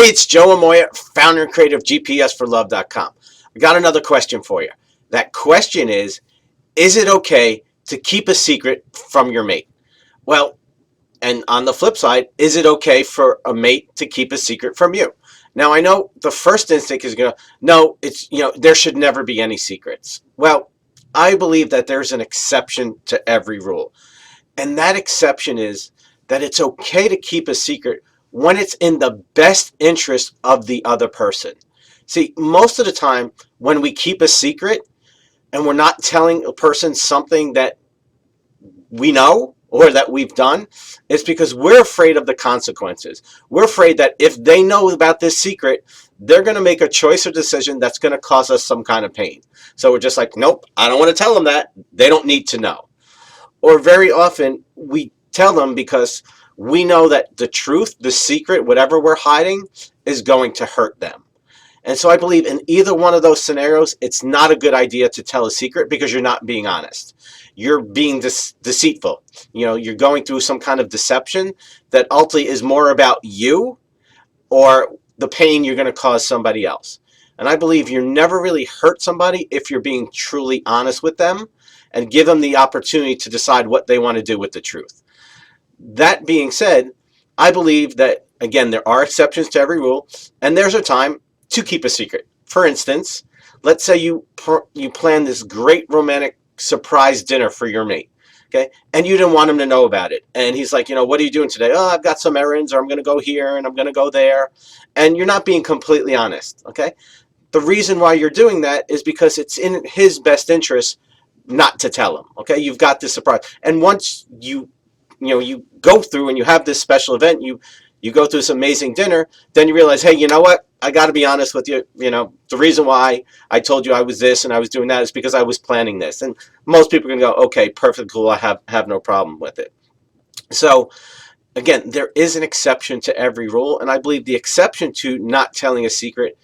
Hey, it's Joe Amoia, founder and creator of GPSforlove.com. I got another question for you. That question is it okay to keep a secret from your mate? Well, and on the flip side, is it okay for a mate to keep a secret from you? Now, I know the first instinct is going to, no, there should never be any secrets. Well, I believe that there's an exception to every rule. And that exception is that it's okay to keep a secret when it's in the best interest of the other person. See, most of the time when we keep a secret and we're not telling a person something that we know or that we've done, it's because we're afraid of the consequences. We're afraid that if they know about this secret, they're going to make a choice or decision that's going to cause us some kind of pain. So we're just like, nope, I don't want to tell them that. They don't need to know. Or very often we tell them because we know that the truth, the secret, whatever we're hiding, is going to hurt them. And so I believe in either one of those scenarios, it's not a good idea to tell a secret because you're not being honest. You're being deceitful. You're going through some kind of deception that ultimately is more about you or the pain you're going to cause somebody else. And I believe you never really hurt somebody if you're being truly honest with them and give them the opportunity to decide what they want to do with the truth. That being said, I believe that, again, there are exceptions to every rule, and there's a time to keep a secret. For instance, let's say you plan this great romantic surprise dinner for your mate, okay? And you didn't want him to know about it. And he's like, what are you doing today? Oh, I've got some errands, or I'm going to go here, and I'm going to go there. And you're not being completely honest, okay? The reason why you're doing that is because it's in his best interest not to tell him, okay? You've got this surprise. And once you go through and you have this special event, you go through this amazing dinner, then you realize, hey, you know what? I got to be honest with you. The reason why I told you I was this and I was doing that is because I was planning this. And most people are going to go, okay, perfect, cool. I have no problem with it. So again, there is an exception to every rule. And I believe the exception to not telling a secret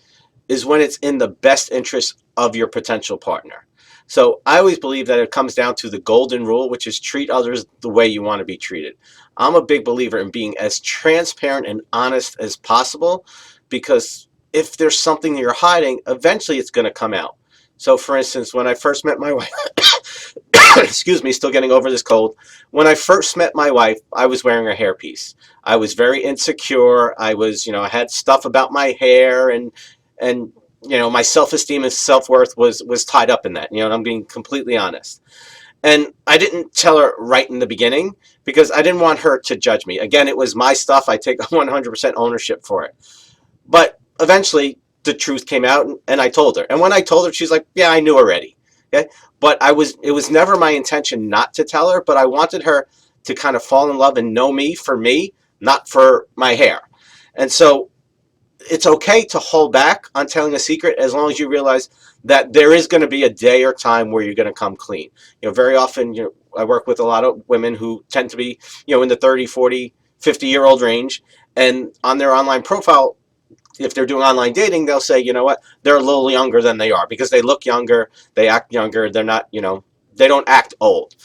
is when it's in the best interest of your potential partner. So I always believe that it comes down to the golden rule, which is treat others the way you want to be treated. I'm a big believer in being as transparent and honest as possible, because if there's something you're hiding, eventually it's going to come out. So for instance, when I first met my wife, excuse me, still getting over this cold. When I first met my wife, I was wearing a hairpiece. I was very insecure. I was, I had stuff about my hair and my self-esteem and self-worth was tied up in that, and I'm being completely honest. And I didn't tell her right in the beginning because I didn't want her to judge me. Again, it was my stuff. I take 100% ownership for it. But eventually the truth came out and I told her. And when I told her, she's like, yeah, I knew already. Okay. But it was never my intention not to tell her, but I wanted her to kind of fall in love and know me for me, not for my hair. And so it's okay to hold back on telling a secret as long as you realize that there is going to be a day or time where you're going to come clean. Very often, I work with a lot of women who tend to be, in the 30, 40, 50-year-old range. And on their online profile, if they're doing online dating, they'll say, you know what, they're a little younger than they are because they look younger, they act younger, they're not, they don't act old.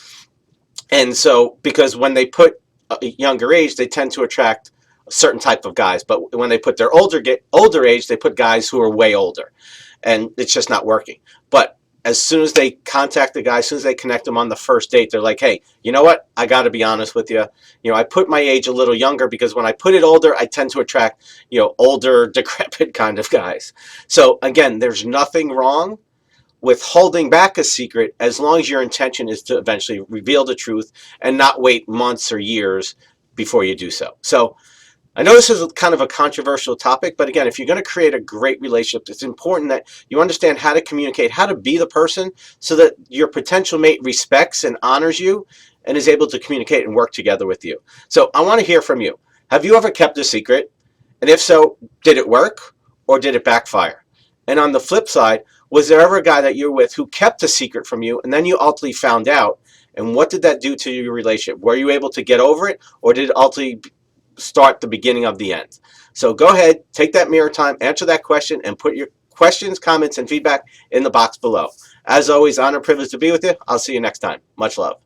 And so, because when they put a younger age, they tend to attract a certain type of guys, but when they put their older age, they put guys who are way older, and it's just not working. But as soon as they contact the guy, as soon as they connect them on the first date, they're like, hey, you know what? I got to be honest with you. I put my age a little younger because when I put it older, I tend to attract, older, decrepit kind of guys. So again, there's nothing wrong with holding back a secret as long as your intention is to eventually reveal the truth and not wait months or years before you do so. So I know this is kind of a controversial topic, but again, if you're going to create a great relationship, it's important that you understand how to communicate, how to be the person so that your potential mate respects and honors you and is able to communicate and work together with you. So I want to hear from you. Have you ever kept a secret? And if so, did it work or did it backfire? And on the flip side, was there ever a guy that you're with who kept a secret from you and then you ultimately found out? And what did that do to your relationship? Were you able to get over it, or did it ultimately start the beginning of the end? So go ahead, take that mirror time, answer that question, and put your questions, comments, and feedback in the box below. As always, honor and privilege to be with you. I'll see you next time. Much love.